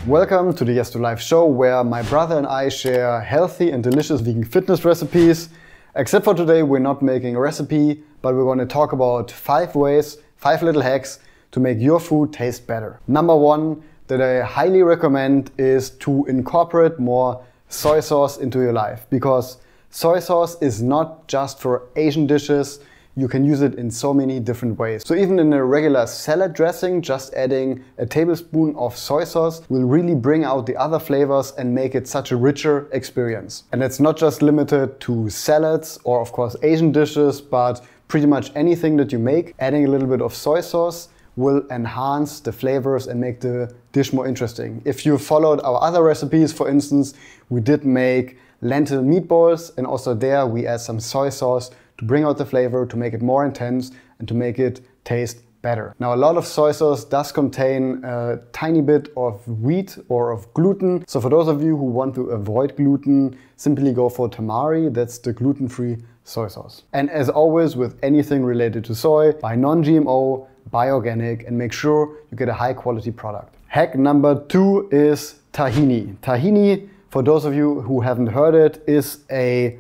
Welcome to the Yes to Life show, where my brother and I share healthy and delicious vegan fitness recipes. Except for today, we're not making a recipe, but we're going to talk about 5 ways, 5 little hacks to make your food taste better. Number 1 that I highly recommend is to incorporate more soy sauce into your life, because soy sauce is not just for Asian dishes. You can use it in so many different ways. So even in a regular salad dressing, just adding a tablespoon of soy sauce will really bring out the other flavors and make it such a richer experience. And it's not just limited to salads or of course Asian dishes, but pretty much anything that you make. Adding a little bit of soy sauce will enhance the flavors and make the dish more interesting. If you followed our other recipes, for instance, we did make lentil meatballs, and also there we add some soy sauce to bring out the flavor, to make it more intense and to make it taste better. Now, a lot of soy sauce does contain a tiny bit of wheat or of gluten. So for those of you who want to avoid gluten, simply go for tamari. That's the gluten-free soy sauce. And as always with anything related to soy, buy non-GMO, buy organic, and make sure you get a high quality product. Hack number 2 is tahini. Tahini, for those of you who haven't heard it, is a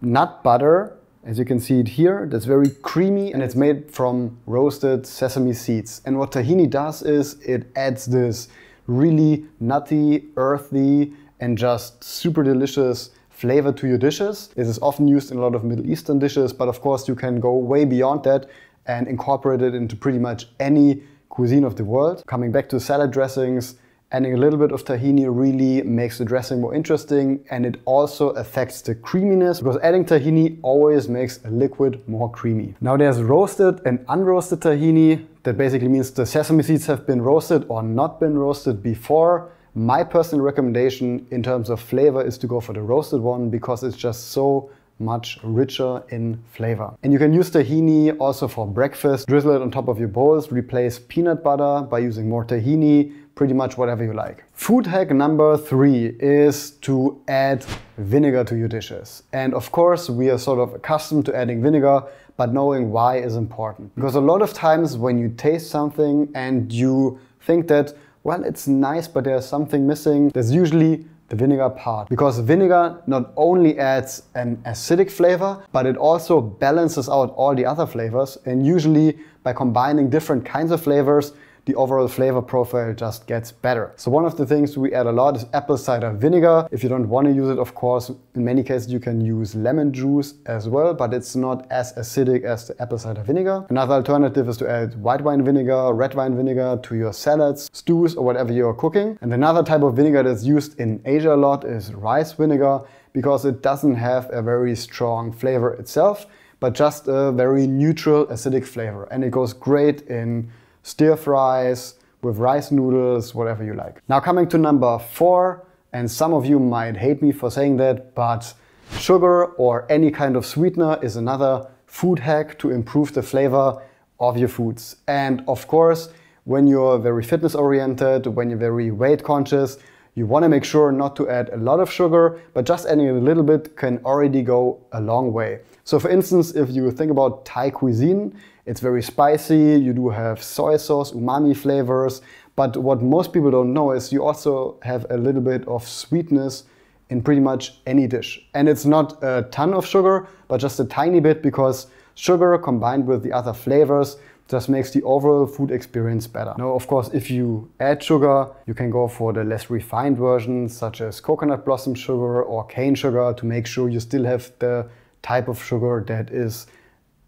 nut butter. As you can see it here, that's very creamy and it's made from roasted sesame seeds. And what tahini does is it adds this really nutty, earthy, and just super delicious flavor to your dishes. It is often used in a lot of Middle Eastern dishes, but of course you can go way beyond that and incorporate it into pretty much any cuisine of the world. Coming back to salad dressings, adding a little bit of tahini really makes the dressing more interesting, and it also affects the creaminess, because adding tahini always makes a liquid more creamy. Now there's roasted and unroasted tahini. That basically means the sesame seeds have been roasted or not been roasted before. My personal recommendation in terms of flavor is to go for the roasted one, because it's just so much richer in flavor. And you can use tahini also for breakfast. Drizzle it on top of your bowls, replace peanut butter by using more tahini, pretty much whatever you like. Food hack number 3 is to add vinegar to your dishes. And of course, we are sort of accustomed to adding vinegar, but knowing why is important. Because a lot of times when you taste something and you think that, well, it's nice, but there's something missing, there's usually the vinegar part. Because vinegar not only adds an acidic flavor, but it also balances out all the other flavors. And usually by combining different kinds of flavors, the overall flavor profile just gets better. So one of the things we add a lot is apple cider vinegar. If you don't want to use it, of course, in many cases you can use lemon juice as well, but it's not as acidic as the apple cider vinegar. Another alternative is to add white wine vinegar, red wine vinegar to your salads, stews, or whatever you're cooking. And another type of vinegar that's used in Asia a lot is rice vinegar, because it doesn't have a very strong flavor itself, but just a very neutral acidic flavor. And it goes great in stir fries, with rice noodles, whatever you like. Now coming to number 4, and some of you might hate me for saying that, but sugar or any kind of sweetener is another food hack to improve the flavor of your foods. And of course, when you're very fitness oriented, when you're very weight conscious, you want to make sure not to add a lot of sugar, but just adding a little bit can already go a long way. So for instance, if you think about Thai cuisine, it's very spicy, you do have soy sauce, umami flavors, but what most people don't know is you also have a little bit of sweetness in pretty much any dish. And it's not a ton of sugar, but just a tiny bit, because sugar combined with the other flavors just makes the overall food experience better. Now, of course, if you add sugar, you can go for the less refined versions, such as coconut blossom sugar or cane sugar, to make sure you still have the type of sugar that is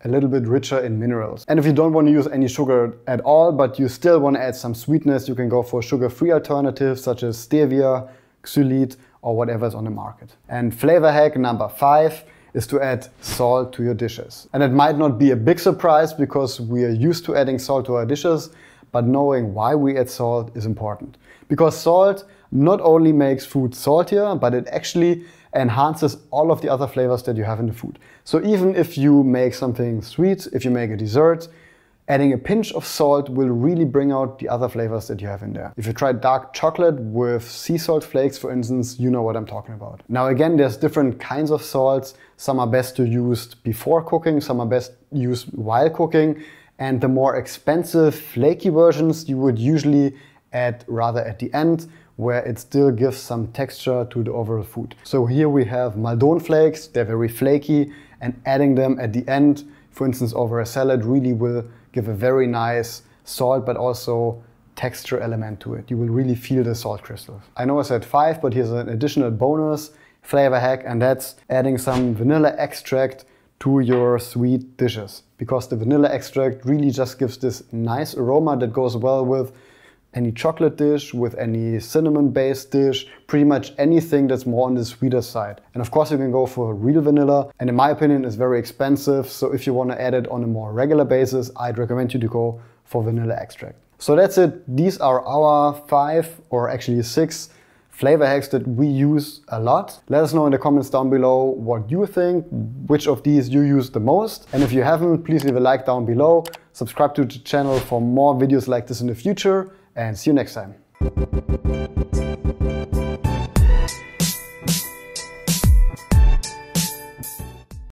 a little bit richer in minerals. And if you don't want to use any sugar at all, but you still want to add some sweetness, you can go for sugar-free alternatives such as stevia, xylite, or whatever is on the market. And flavor hack number 5 is to add salt to your dishes. And it might not be a big surprise, because we are used to adding salt to our dishes, but knowing why we add salt is important. Because salt not only makes food saltier, but it actually enhances all of the other flavors that you have in the food. So even if you make something sweet, if you make a dessert, adding a pinch of salt will really bring out the other flavors that you have in there. If you try dark chocolate with sea salt flakes, for instance, you know what I'm talking about. Now again, there's different kinds of salts. Some are best to use before cooking, some are best used while cooking. And the more expensive flaky versions you would usually add rather at the end, where it still gives some texture to the overall food. So here we have Maldon flakes, they're very flaky, and adding them at the end, for instance over a salad, really will give a very nice salt but also texture element to it. You will really feel the salt crystals. I know I said 5, but here's an additional bonus flavor hack, and that's adding some vanilla extract to your sweet dishes, because the vanilla extract really just gives this nice aroma that goes well with any chocolate dish, with any cinnamon based dish, pretty much anything that's more on the sweeter side. And of course you can go for real vanilla, and in my opinion it's very expensive, so if you want to add it on a more regular basis, I'd recommend you to go for vanilla extract. So that's it. These are our 5 or actually 6 flavor hacks that we use a lot. Let us know in the comments down below what you think, which of these you use the most. And if you haven't, please leave a like down below, subscribe to the channel for more videos like this in the future, and see you next time.